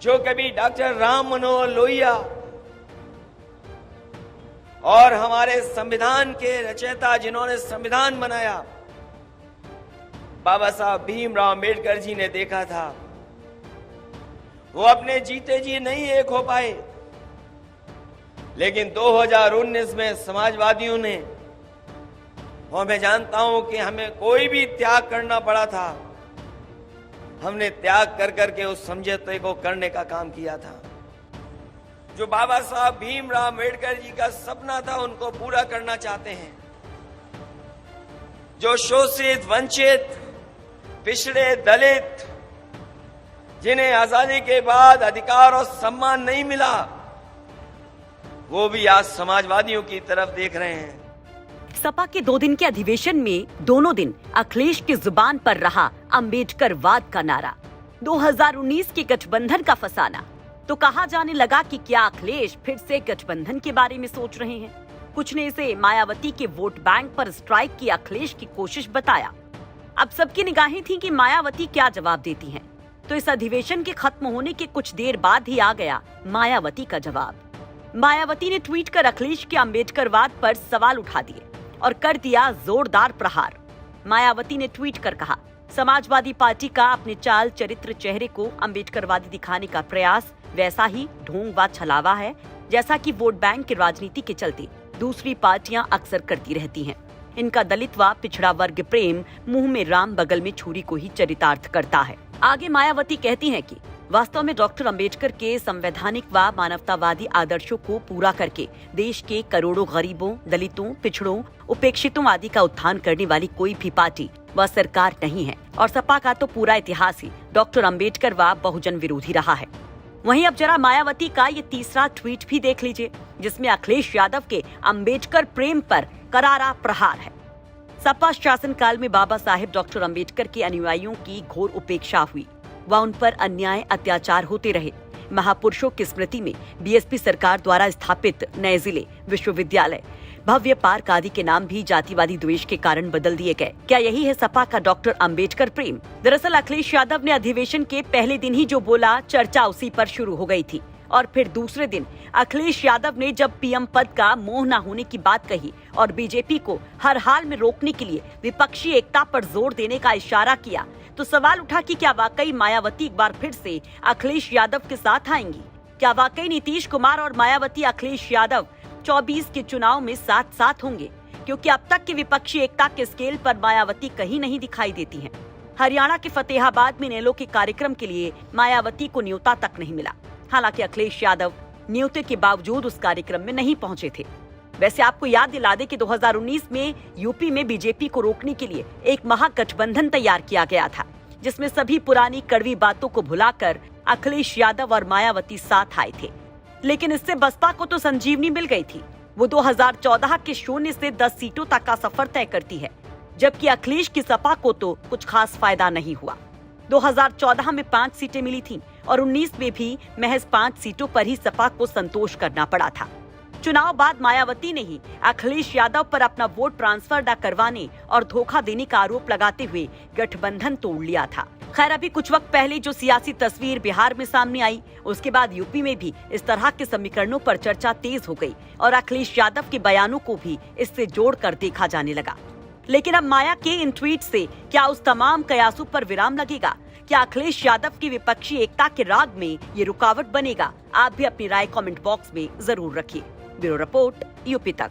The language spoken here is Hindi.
जो कभी डॉक्टर राम मनोहर लोहिया और हमारे संविधान के रचयिता जिन्होंने संविधान बनाया बाबा साहब भीमराव अंबेडकर जी ने देखा था, वो अपने जीते जी नहीं एक हो पाए। लेकिन 2019 में समाजवादियों ने, और मैं जानता हूं कि हमें कोई भी त्याग करना पड़ा था, हमने त्याग कर करके उस समझौते को करने का काम किया था। जो बाबा साहब भीमराव अंबेडकर जी का सपना था उनको पूरा करना चाहते हैं। जो शोषित, वंचित, पिछड़े, दलित, जिन्हें आजादी के बाद अधिकार और सम्मान नहीं मिला, वो भी आज समाजवादियों की तरफ देख रहे हैं। सपा के 2 दिन के अधिवेशन में दोनों दिन अखिलेश की जुबान पर रहा अंबेडकरवाद का नारा, 2019 के गठबंधन का फसाना। तो कहा जाने लगा कि क्या अखिलेश फिर से गठबंधन के बारे में सोच रहे हैं। कुछ ने इसे मायावती के वोट बैंक पर स्ट्राइक की अखिलेश की कोशिश बताया। अब सबकी निगाहें थी कि मायावती क्या जवाब देती हैं। तो इस अधिवेशन के खत्म होने के कुछ देर बाद ही आ गया मायावती का जवाब। मायावती ने ट्वीट कर अखिलेश के अंबेडकरवाद पर सवाल उठा दिए और कर दिया जोरदार प्रहार। मायावती ने ट्वीट कर कहा, समाजवादी पार्टी का अपने चाल, चरित्र, चेहरे को अंबेडकरवादी दिखाने का प्रयास वैसा ही ढोंग व छलावा है जैसा कि वोट बैंक की राजनीति के चलते दूसरी पार्टियां अक्सर करती रहती हैं। इनका दलित व पिछड़ा वर्ग प्रेम मुंह में राम बगल में छुरी को ही चरितार्थ करता है। आगे मायावती कहती हैं कि वास्तव में डॉक्टर अंबेडकर के संवैधानिक व मानवतावादी आदर्शों को पूरा करके देश के करोड़ों गरीबों, दलितों, पिछड़ों, उपेक्षितों आदि का उत्थान करने वाली कोई भी पार्टी व सरकार नहीं है। और सपा का तो पूरा इतिहास ही डॉक्टर अंबेडकर व बहुजन विरोधी रहा है। वहीं अब जरा मायावती का ये तीसरा ट्वीट भी देख लीजिए, जिसमें अखिलेश यादव के अंबेडकर प्रेम पर करारा प्रहार है। सपा शासनकाल में बाबा साहेब डॉक्टर अंबेडकर के अनुयायियों की घोर उपेक्षा हुई व उन पर अन्याय, अत्याचार होते रहे। महापुरुषों की स्मृति में बीएसपी सरकार द्वारा स्थापित नए जिले, विश्वविद्यालय, भव्य पार्क आदि के नाम भी जातिवादी द्वेष के कारण बदल दिए गए। क्या यही है सपा का डॉक्टर अंबेडकर प्रेम? दरअसल अखिलेश यादव ने अधिवेशन के पहले दिन ही जो बोला, चर्चा उसी पर शुरू हो गई थी। और फिर दूसरे दिन अखिलेश यादव ने जब पीएम पद का मोह न होने की बात कही और बीजेपी को हर हाल में रोकने के लिए विपक्षी एकता पर जोर देने का इशारा किया, तो सवाल उठा कि क्या वाकई मायावती एक बार फिर से अखिलेश यादव के साथ आएंगी? क्या वाकई नीतीश कुमार और मायावती अखिलेश यादव 24 के चुनाव में साथ साथ होंगे? क्योंकि अब तक की विपक्षी एकता के स्केल पर मायावती कहीं नहीं दिखाई देती हैं। हरियाणा के फतेहाबाद में नेलो के कार्यक्रम के लिए मायावती को न्योता तक नहीं मिला। हालांकि अखिलेश यादव न्योते के बावजूद उस कार्यक्रम में नहीं पहुंचे थे। वैसे आपको याद दिला दे कि 2019 में यूपी में बीजेपी को रोकने के लिए एक महागठबंधन तैयार किया गया था, जिसमें सभी पुरानी कड़वी बातों को भुलाकर अखिलेश यादव और मायावती साथ आए थे। लेकिन इससे बसपा को तो संजीवनी मिल गई थी। वो 2014 के 0 से 10 सीटों तक का सफर तय करती है, जबकि अखिलेश की सपा को तो कुछ खास फायदा नहीं हुआ। 2014 में 5 सीटें मिली थीं और 19 में भी महज 5 सीटों पर ही सपा को संतोष करना पड़ा था। चुनाव बाद मायावती ने ही अखिलेश यादव पर अपना वोट ट्रांसफर न करवाने और धोखा देने का आरोप लगाते हुए गठबंधन तोड़ लिया था। खैर, अभी कुछ वक्त पहले जो सियासी तस्वीर बिहार में सामने आई, उसके बाद यूपी में भी इस तरह के समीकरणों पर चर्चा तेज हो गई और अखिलेश यादव के बयानों को भी इससे जोड़कर देखा जाने लगा। लेकिन अब माया के इन ट्वीट से क्या उस तमाम कयासों पर विराम लगेगा? क्या अखिलेश यादव की विपक्षी एकता के राग में ये रुकावट बनेगा? आप भी अपनी राय कमेंट बॉक्स में जरूर रखिए। ब्यूरो रिपोर्ट, यूपी तक।